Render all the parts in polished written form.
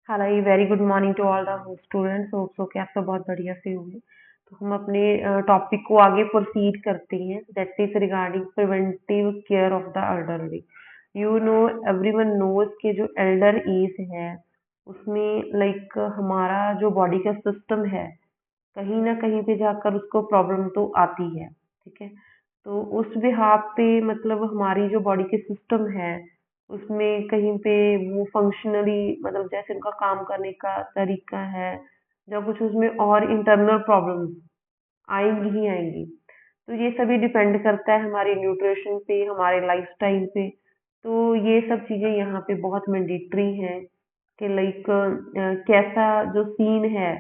Hello, very good morning to all the students. Hope so कि आप सब बहुत बढ़िया से होंगे। तो हम अपने टॉपिक को आगे प्रोसीड करते हैं, that is regarding preventive care of the elderly. You know, everyone knows के जो एल्डर एज है उसमें लाइक हमारा जो बॉडी का सिस्टम है, कहीं ना कहीं पे जाकर उसको प्रॉब्लम तो आती है। ठीक है, तो उस बिहाफ पे मतलब हमारी जो बॉडी के सिस्टम है उसमें कहीं पे वो फंक्शनली मतलब जैसे उनका काम करने का तरीका है या कुछ उसमें और इंटरनल प्रॉब्लम्स आएंगी ही आएंगी। तो ये सभी डिपेंड करता है हमारे न्यूट्रिशन पे, हमारे लाइफस्टाइल पे। तो ये सब चीजें यहाँ पे बहुत मैंडेटरी हैं कि लाइक कैसा जो सीन है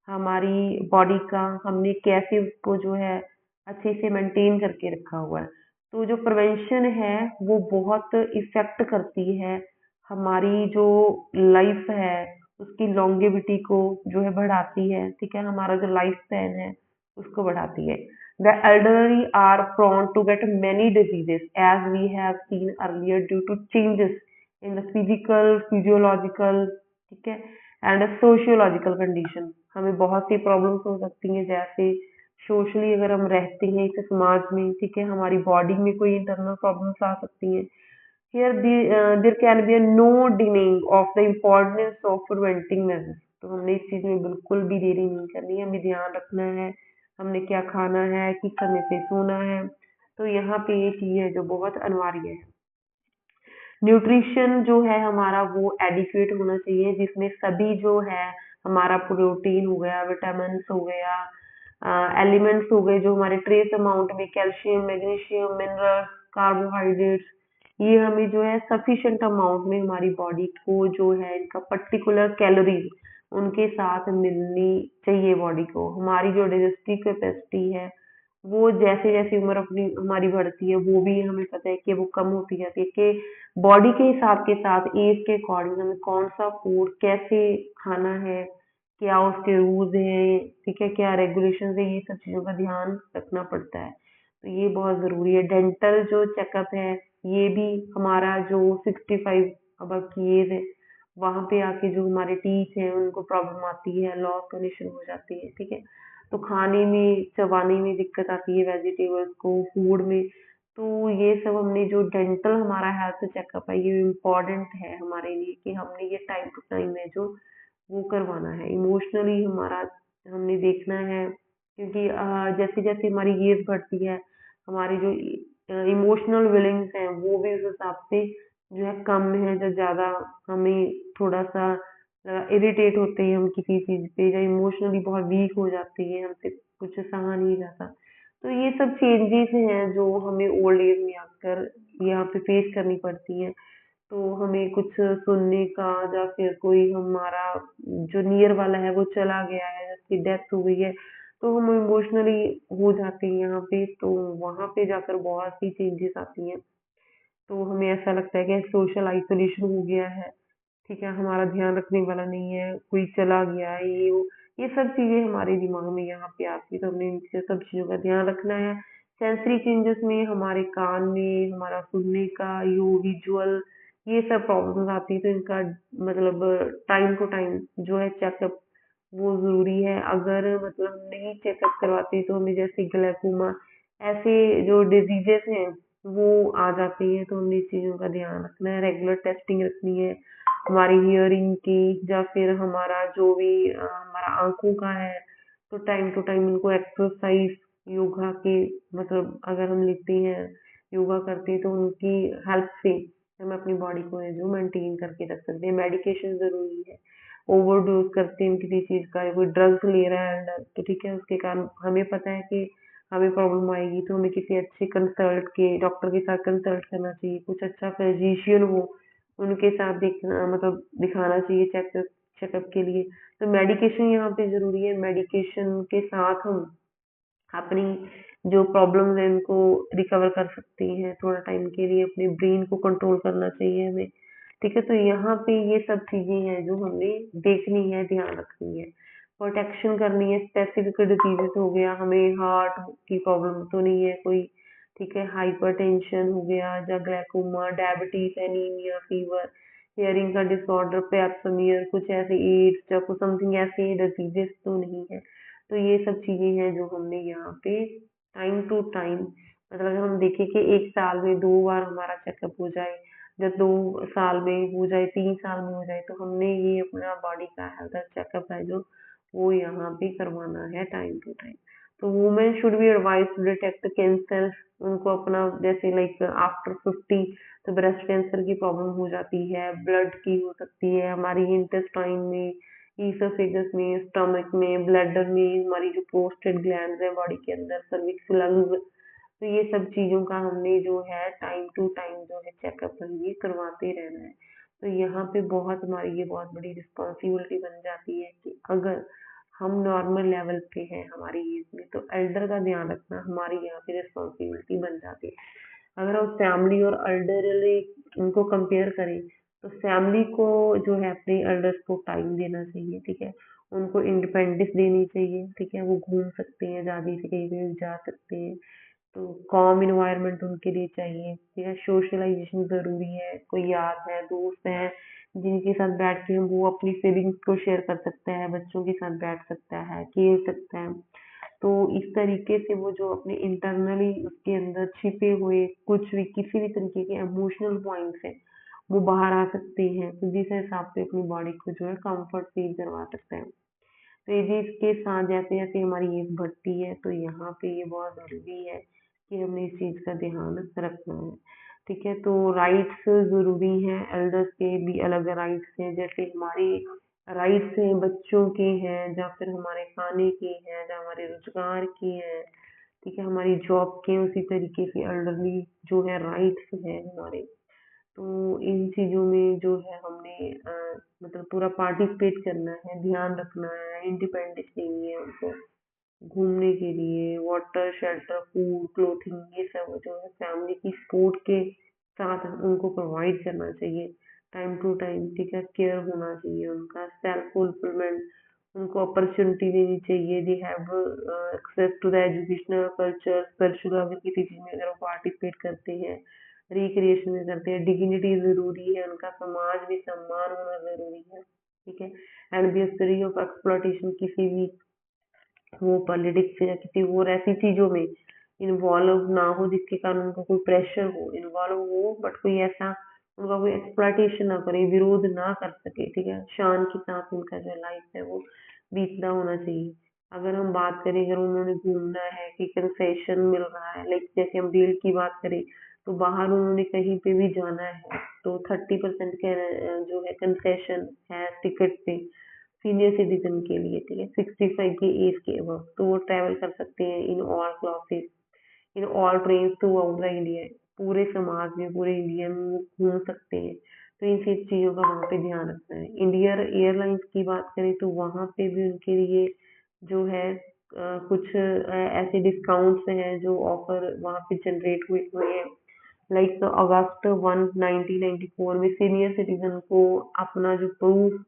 हमारी बॉडी का, हमने कैसे उसको जो है अच्छे से मेंटेन करके रखा हुआ है। तो जो प्रिवेंशन है वो बहुत इफेक्ट करती है हमारी जो लाइफ है, उसकी लॉन्गेविटी को जो है बढ़ाती है। ठीक है, हमारा जो लाइफ स्पैन है उसको बढ़ाती है। The elderly are prone to get many diseases as we have seen earlier due to changes in the physical, physiological, ठीक है, and sociological condition। हमें बहुत सी प्रॉब्लम्स हो सकती हैं, जैसे सोशली अगर हम रहते हैं इस समाज में, ठीक है, हमारी बॉडी में कोई इंटरनल प्रॉब्लम्स आ सकती हैं। Here there can be a no denying of the importance of preventing measures। तो हमने इस चीज में बिल्कुल भी देरी नहीं करनी है, हमें ध्यान रखना है हमने क्या खाना है, किस समय पे सोना है। तो यहाँ पे ये चीज है जो बहुत अनिवार्य है। न्यूट्रिशन जो है हमारा वो एडिक्वेट होना चाहिए, जिसमें सभी जो है हमारा प्रोटीन हो गया, विटामिन हो गया, एलिमेंट्स हो गए जो हमारे ट्रेस अमाउंट में कैल्शियम, मैग्नीशियम, मिनरल्स, कार्बोहाइड्रेट्स, ये हमें जो है सफिशिएंट अमाउंट में हमारी बॉडी को जो है इनका पर्टिकुलर कैलोरीज उनके साथ मिलनी चाहिए बॉडी को। हमारी जो डाइजेस्टिव कैपेसिटी है वो जैसे जैसे उम्र अपनी हमारी बढ़ती है वो भी हमें पता है कि वो कम होती जाती है, कि बॉडी के हिसाब के साथ एज के अकॉर्डिंग हमें कौन सा फूड कैसे खाना है, क्या उसके रूल्स हैं, ठीक है, क्या रेगुलेशन है, ये सब चीज़ों का ध्यान रखना पड़ता है। तो ये बहुत ज़रूरी है। डेंटल जो चेकअप है ये भी हमारा जो 65 अब की एज है वहाँ पे आके जो हमारे टीथ हैं उनको प्रॉब्लम आती है, लॉस कंडीशन हो जाती है। ठीक है, तो खाने में चबाने में दिक्कत आती है वेजिटेबल्स को, फूड में। तो ये सब हमने जो डेंटल हमारा हेल्थ चेकअप है ये इम्पोर्टेंट है हमारे लिए कि हमने ये टाइम टू टाइम है जो वो करवाना है। इमोशनली हमारा हमने देखना है, क्योंकि जैसे जैसे हमारी एज बढ़ती है हमारी जो इमोशनल फीलिंग्स हैं वो भी उस हिसाब से जो है कम है या ज्यादा। हमें थोड़ा सा इरिटेट होते हैं हम किसी चीज पे, या इमोशनली बहुत वीक हो जाती है, हमसे कुछ सहा नहीं जाता। तो ये सब चेंजेस हैं जो हमें ओल्ड एज में आकर यहाँ पे फेस करनी पड़ती हैं। तो हमें कुछ सुनने का या फिर कोई हमारा जो नियर वाला है वो चला गया है, जिसकी डेथ हो गई है, तो हम इमोशनली हो जाते हैं यहाँ पे। तो वहां पे जाकर बहुत सी चेंजेस आती हैं। तो हमें ऐसा लगता है कि सोशल आइसोलेशन हो गया है, ठीक है, हमारा ध्यान रखने वाला नहीं है, कोई चला गया है, ये वो, ये सब चीजें हमारे दिमाग में यहाँ पे आती है। तो हमने इन सब चीजों का ध्यान रखना है। सेंसरी चेंजेस में हमारे कान में हमारा सुनने का यो विजुअल ये सब प्रॉब्लम्स आती है, तो इनका मतलब टाइम टू टाइम जो है चेकअप वो जरूरी है। अगर मतलब हम नहीं चेकअप करवाते तो हमें जैसे ग्लैकोमा ऐसे जो डिजीजेस हैं वो आ जाती हैं। तो हमने इस चीजों का ध्यान रखना है, रेगुलर टेस्टिंग रखनी है हमारी हियरिंग की, या फिर हमारा जो भी हमारा आंखों का है। तो टाइम टू टाइम इनको एक्सरसाइज योगा के मतलब अगर हम लेते हैं योगा करते हैं तो उनकी हेल्प से हम अपनी बॉडी को है जो मेंटेन करके रख सकते हैं। मेडिकेशन जरूरी है। ओवरडोज करते हैं किसी चीज का, कोई ड्रग्स ले रहा है अंडर, तो ठीक है, उसके कारण हमें पता है कि हमें प्रॉब्लम आएगी, तो हमें किसी अच्छे कंसल्ट के डॉक्टर के साथ कंसल्ट करना चाहिए। कुछ अच्छा फिजिशियन हो उनके साथ देखना मतलब दिखाना चाहिए चेकअप चेकअप के लिए। तो मेडिकेशन यहाँ पे जरूरी है। मेडिकेशन के साथ हम अपनी जो प्रॉब्लम्स है उनको रिकवर कर सकते हैं थोड़ा टाइम के लिए, अपने ब्रेन को कंट्रोल करना चाहिए हमें। ठीक है, तो यहाँ पे ये सब चीजें हैं जो हमें देखनी है, ध्यान रखनी है, प्रोटेक्शन करनी है। स्पेसिफिक डिजीजेस हो गया, हमें हार्ट की प्रॉब्लम तो नहीं है कोई, ठीक है, हाइपरटेंशन हो गया या glaucoma, diabetes, anaemia, fever, hearing का डिसऑर्डर, पेप्समियर, कुछ ऐसे एड्स या कुछ समथिंग ऐसे डिजीजेस तो नहीं है। तो ये सब चीजें हैं जो हमने यहाँ पे टाइम टू टाइम, मतलब अगर हम देखें कि 1 साल में 2 बार हमारा चेकअप हो जाए, या 2 साल में हो जाए, 3 साल में हो जाए, तो हमने ये अपना बॉडी का हेल्थ चेकअप है जो वो यहाँ पे करवाना है टाइम टू टाइम। तो women should be advise to detect cancer, उनको अपना जैसे लाइक आफ्टर 50 तो ब्रेस्ट कैंसर की प्रॉब्लम हो जाती है, ब्लड की हो सकती है, हमारी इंटेस्टाइन में, ईसोफेगस में, स्टमक में, ब्लैडर में, हमारी जो प्रोस्टेट ग्लैंड है बॉडी के अंदर, सर्विक्स, लंग्स। तो ये सब चीजों का हमने जो है टाइम टू टाइम जो है चेकअप ये करवाते रहना है। तो यहाँ पे बहुत हमारी ये बहुत बड़ी रिस्पॉन्सिबिलिटी बन जाती है कि अगर हम नॉर्मल लेवल पे हैं हमारी एज में, तो एल्डर का ध्यान रखना हमारी यहाँ पे रिस्पॉन्सिबिलिटी बन जाती है। अगर हम फैमिली और एल्डरली उनको कंपेयर करें, तो फैमिली को जो है अपने एल्डर्स को टाइम देना चाहिए, ठीक है। उनको इंडिपेंडेंस देनी चाहिए, ठीक है। वो घूम सकते हैं, आज़ादी से कहीं भी जा सकते हैं। तो कॉम इन्वायरमेंट उनके लिए चाहिए, ठीक है। सोशलाइजेशन ज़रूरी है, कोई यार है, दोस्त है, जिनके साथ बैठ के वो अपनी फीलिंग्स को शेयर कर सकता है, बच्चों के साथ बैठ सकता है, खेल सकता है। तो इस तरीके से वो जो अपने इंटरनली उसके अंदर छिपे हुए कुछ भी किसी भी तरीके के इमोशनल पॉइंट्स हैं, वो बाहर आ सकते हैं, तो जिस हिसाब से अपनी बॉडी को जो है कंफर्ट फील करवा सकता है। तो ये जी इसके साथ जैसे जैसे हमारी एज बढ़ती है, तो यहाँ पे ये बहुत ज़रूरी है कि हमें इस चीज़ का ध्यान रखना है, ठीक है। तो राइट्स ज़रूरी हैं, एल्डर्स के भी अलग राइट्स हैं, जैसे हमारी राइट्स हैं बच्चों के हैं, या फिर हमारे खाने के हैं, या हमारे रोजगार के हैं, ठीक है, हमारी जॉब के, उसी तरीके से एल्डरली जो है राइट्स हैं हमारे। तो इन चीज़ों में जो है हमने मतलब पूरा पार्टिसिपेट करना है, ध्यान रखना है, इंडिपेंडेंस देनी है उनको घूमने के लिए, वाटर, शेल्टर, फूड, क्लोथिंग, ये सब जो है फैमिली की सपोर्ट के साथ उनको प्रोवाइड करना चाहिए टाइम टू टाइम, ठीक है। केयर होना चाहिए उनका, सेल्फ फुलफिलमेंट, उनको अपॉर्चुनिटी देनी चाहिए, they have access to the educational, culture, spiritual, अगर किसी चीज़ में अगर वो पार्टिसिपेट करते हैं, रिक्रिएशन में करते हैं, डिग्निटी ज़रूरी है, उनका समाज में सम्मान होना ज़रूरी है, ठीक है। And B free of exploitation, किसी भी वो पॉलिटिक्स या किसी और ऐसी चीजों में इन्वॉल्व ना हो जिसके कारण उनको कोई प्रेशर हो, इन्वॉल्व हो बट कोई ऐसा उनका कोई एक्सप्लॉइटेशन ना करे, विरोध ना कर सके, ठीक है। शान के साथ उनका जो लाइफ है वो बीतना होना चाहिए। अगर हम बात करें, अगर उन्होंने घूमना है कि कंसेशन मिल रहा है, लाइक जैसे हम डील की बात करें, तो बाहर उन्होंने कहीं पे भी जाना है, तो 30% के जो है कंसेशन है टिकट पे सीनियर सिटीजन के लिए, ठीक है, 65 की एज के अबव, तो वो ट्रैवल कर सकते हैं in all classes, in all train through out the India, पूरे समाज में, पूरे इंडिया में वो घूम सकते हैं। तो इन सब चीज़ों का वहाँ पे ध्यान रखना है। इंडियन एयरलाइंस की बात करें, तो वहाँ पे भी उनके लिए जो है कुछ ऐसे डिस्काउंट्स हैं जो ऑफर वहाँ पे जनरेट हुए हुए हैं, लाइक अगस्त 1 1994 में सीनियर सिटीजन को अपना जो प्रूफ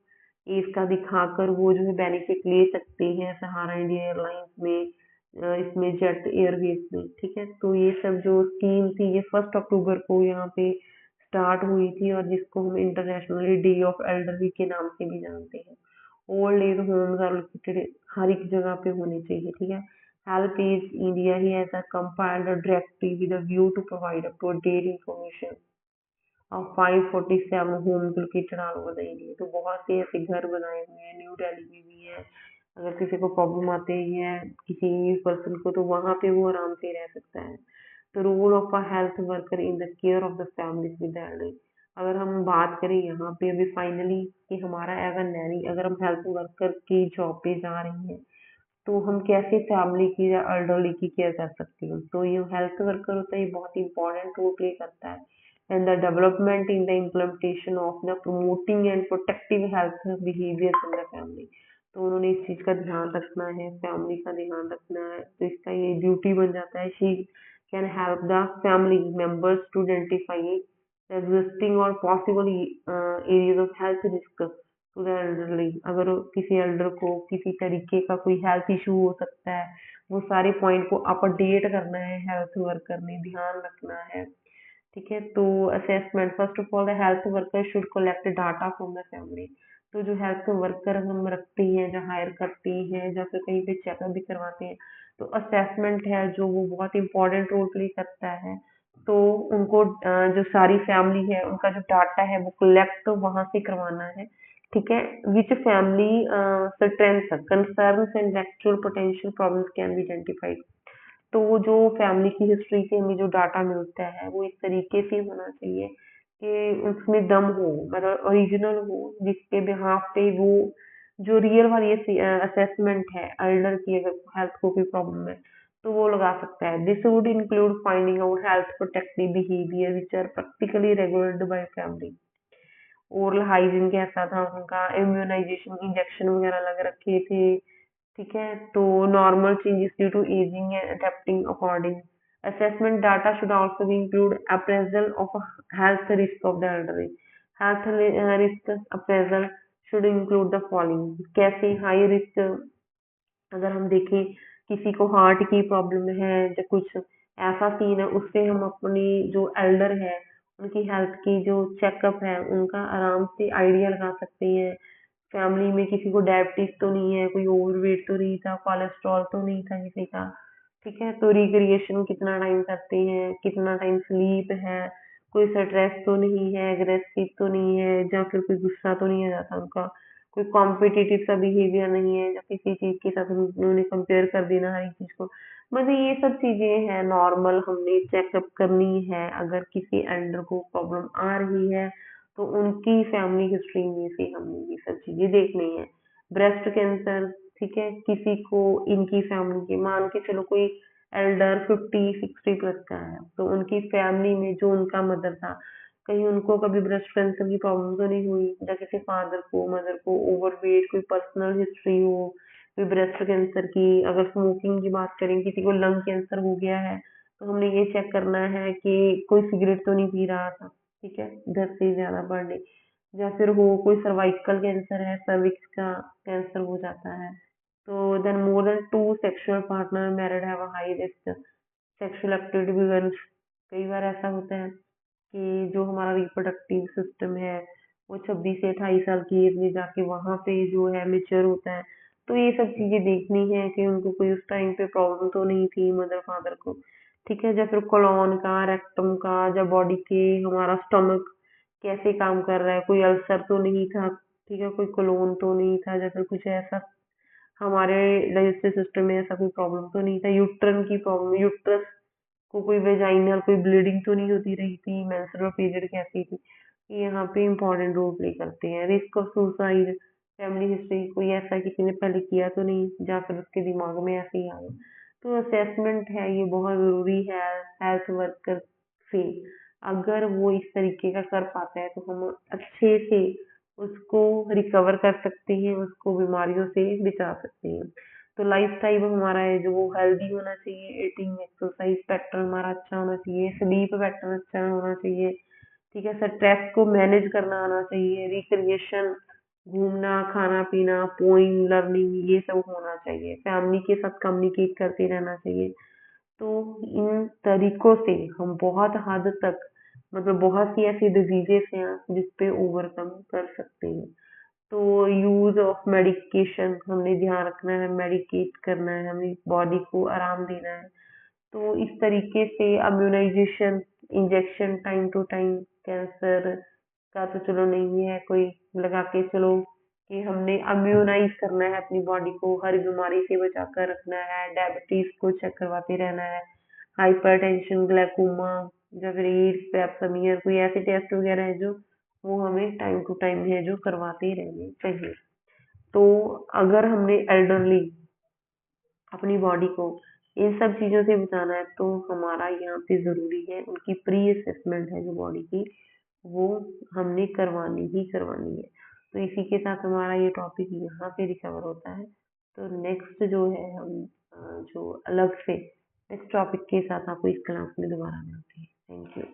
इसका दिखाकर वो जो है बेनिफिट ले सकते हैं सहारा इंडिया एयरलाइंस में, इसमें जेट एयरवेज में, ठीक है। तो ये सब जो स्कीम थी ये 1 अक्टूबर को यहाँ पे स्टार्ट हुई थी, और जिसको हम इंटरनेशनली डे ऑफ एल्डरली के नाम से भी जानते हैं। Old age homes are located हर एक जगह पे होने चाहिए, ठीक है। हेल्प एज इंडिया ही ऐसा compiled directly with a view to provide up to date information और 547 home located all over the India. तो बहुत से ऐसे घर बनाए हुए हैं, न्यू दिल्ली में भी है। अगर किसी को प्रॉब्लम आती है किसी पर्सन को, तो वहाँ पे वो आराम से रह सकता है। तो role of a health worker in the care of the family with elder, अगर हम बात करें यहाँ पे अभी फाइनली कि हमारा एज अ नैनी, अगर हम हेल्थ वर्कर की जॉब पे जा रही हैं, तो हम कैसे फैमिली की या एल्डरली की केयर कर सकते हैं। तो ये हेल्थ वर्कर होता है, ये बहुत इंपॉर्टेंट रोल प्ले करता है and the development in the implementation of the promoting and protective health behaviors in the family। तो उन्होंने इस चीज का ध्यान रखना है, फैमिली का ध्यान रखना है, तो इसका ये ड्यूटी बन जाता है। She can help the family members to identify existing और possible areas of health risk to the elderly. अगर किसी एल्डर को किसी तरीके का कोई हेल्थ इशू हो सकता है, वो सारे पॉइंट को अपडेट करना है, हेल्थ वर्कर ने ध्यान रखना है, ठीक है। तो assessment, first of all the health worker should collect data from the family. तो जो हेल्थ वर्कर हम रखते हैं, जो हायर करते हैं, या फिर कहीं पे चेकअप भी करवाते हैं, तो असेसमेंट है जो वो बहुत इंपॉर्टेंट रोल प्ले करता है। तो उनको जो सारी फैमिली है उनका जो डाटा है वो कलेक्ट वहां से करवाना है। ठीक है। विच family strength concerns and actual potential problems can be identified. तो वो जो फैमिली की हिस्ट्री से हमें जो डाटा मिलता है वो इस तरीके से होना चाहिए कि उसमें दम हो, मतलब ओरिजिनल हो, जिसके बिहाफ पे वो जो रियल वाली असेसमेंट है एल्डर की, अगर हेल्थ को कोई प्रॉब्लम है तो वो लगा सकता है। This would include finding out health protective behaviour which are practically regulated by family. Oral hygiene कैसा था उनका, इम्यूनाइजेशन इंजेक्शन वगैरह लग रखे थे। ठीक है। तो normal changes due to ageing and adapting according. Assessment data should also be include appraisal of health risk of the elderly. Health risk appraisal should include the following. कैसे हाई रिस्क, अगर हम देखें किसी को हार्ट की problem है या कुछ ऐसा सीन है, उससे हम अपनी जो एल्डर है उनकी हेल्थ की जो चेकअप है उनका आराम से आइडिया लगा सकते हैं। फैमिली में किसी को डायबिटीज तो नहीं है, कोई ओवरवेट तो नहीं था, कोलेस्ट्रॉल तो नहीं था किसी का। ठीक है। तो रिक्रिएशन कितना टाइम करते हैं, कितना टाइम स्लीप है, कोई स्ट्रेस तो नहीं है, एग्रेसिव तो नहीं है, या फिर कोई गुस्सा तो नहीं आ जाता उनका, कोई कॉम्पिटिटिव सा बिहेवियर नहीं है, या किसी चीज के साथ उन्होंने कंपेयर कर देना हर एक चीज को। मतलब ये सब चीजें हैं नॉर्मल, हमने चेकअप करनी है। अगर किसी एल्डर को प्रॉब्लम आ रही है तो उनकी फैमिली हिस्ट्री में से हमने ये सब चीजें देखनी है। ब्रेस्ट कैंसर, ठीक है, किसी को इनकी फैमिली के, मान के चलो कोई एल्डर 50-60 प्लस का है, तो उनकी फैमिली में जो उनका मदर था, कहीं उनको कभी ब्रेस्ट कैंसर की प्रॉब्लम तो नहीं हुई, या किसी फादर को मदर को ओवरवेट, कोई पर्सनल हिस्ट्री हो कोई ब्रेस्ट कैंसर की। अगर स्मोकिंग की बात करें, किसी को लंग कैंसर हो गया है, तो हमने ये चेक करना है कि कोई सिगरेट तो नहीं पी रहा था। ठीक है। 10 से ज्यादा पर डे। या फिर हो कोई सर्वाइकल कैंसर है, सर्विक्स का कैंसर हो जाता है, तो then more than two sexual partner married have a high risk sexual activity began. कई बार ऐसा होता है कि जो हमारा रिप्रोडक्टिव सिस्टम है वो 26 से 28 साल की एज में जाके वहां पे जो है मेच्योर होता है। तो ये सब चीजें देखनी है कि उनको कोई उस टाइम पे प्रॉब्लम तो नहीं थी मदर फादर को। ठीक है। या फिर कोलोन का, रेक्टम का, या बॉडी के हमारा स्टमक कैसे काम कर रहा है, कोई अल्सर तो नहीं था। ठीक है। कोई कोलोन तो नहीं था, या फिर कुछ ऐसा हमारे डाइजेस्टिव सिस्टम में ऐसा कोई प्रॉब्लम तो नहीं था। यूट्रन की प्रॉब्लम, यूट्रस को कोई वेजाइनल कोई ब्लीडिंग तो नहीं होती रही थी, मेंस्ट्रुअल पीरियड कैसी थी। ये यहाँ पे इम्पोर्टेंट रोल प्ले करते हैं। Risk of suicide, family history, कोई ऐसा किसी ने पहले किया तो नहीं, या फिर उसके दिमाग में ऐसे ही आ गया। तो असेसमेंट है ये बहुत जरूरी है हेल्थ वर्कर से। अगर वो इस तरीके का कर पाता है तो हम अच्छे से उसको रिकवर कर सकते हैं, उसको बीमारियों से बचा सकते हैं। तो लाइफस्टाइल हमारा है जो वो हेल्दी होना चाहिए, ईटिंग एक्सरसाइज पैटर्न हमारा अच्छा होना चाहिए, स्लीप पैटर्न अच्छा होना चाहिए। ठीक है। स्ट्रेस को मैनेज करना आना चाहिए, रिक्रिएशन, घूमना, खाना पीना, पोइम लर्निंग, ये सब होना चाहिए, फैमिली के साथ कम्युनिकेट करते रहना चाहिए। तो इन तरीकों से हम बहुत हद तक, मतलब बहुत सी ऐसी डिजीजेस हैं जिसपे ओवरकम कर सकते हैं। तो यूज ऑफ मेडिकेशन हमने ध्यान रखना है, मेडिकेट करना है, हमें बॉडी को आराम देना है। तो इस तरीके से immunisation, injection time to time, cancer का तो चलो नहीं है कोई लगा के चलो कि हमने इम्यूनाइज करना है अपनी बॉडी को, हर बीमारी से बचा कर रखना है, डायबिटीज को चेक करवाते रहना है, हाइपरटेंशन, ग्लाइकोमा, या फिर एड्स, पेप्समीयर, कोई ऐसे टेस्ट वगैरह है जो वो हमें टाइम टू टाइम है जो करवाते रहने चाहिए। तो अगर हमने एल्डरली अपनी बॉडी को इन सब चीजों से बचाना है तो हमारा यहाँ पे जरूरी है उनकी प्री असेसमेंट है जो बॉडी की, वो हमने करवानी ही करवानी है। तो इसी के साथ हमारा ये टॉपिक यहाँ पे रिकवर होता है। तो नेक्स्ट जो है हम जो अलग से नेक्स्ट टॉपिक के साथ आपको इस क्लास में दोबारा मिलते हैं। Thank you.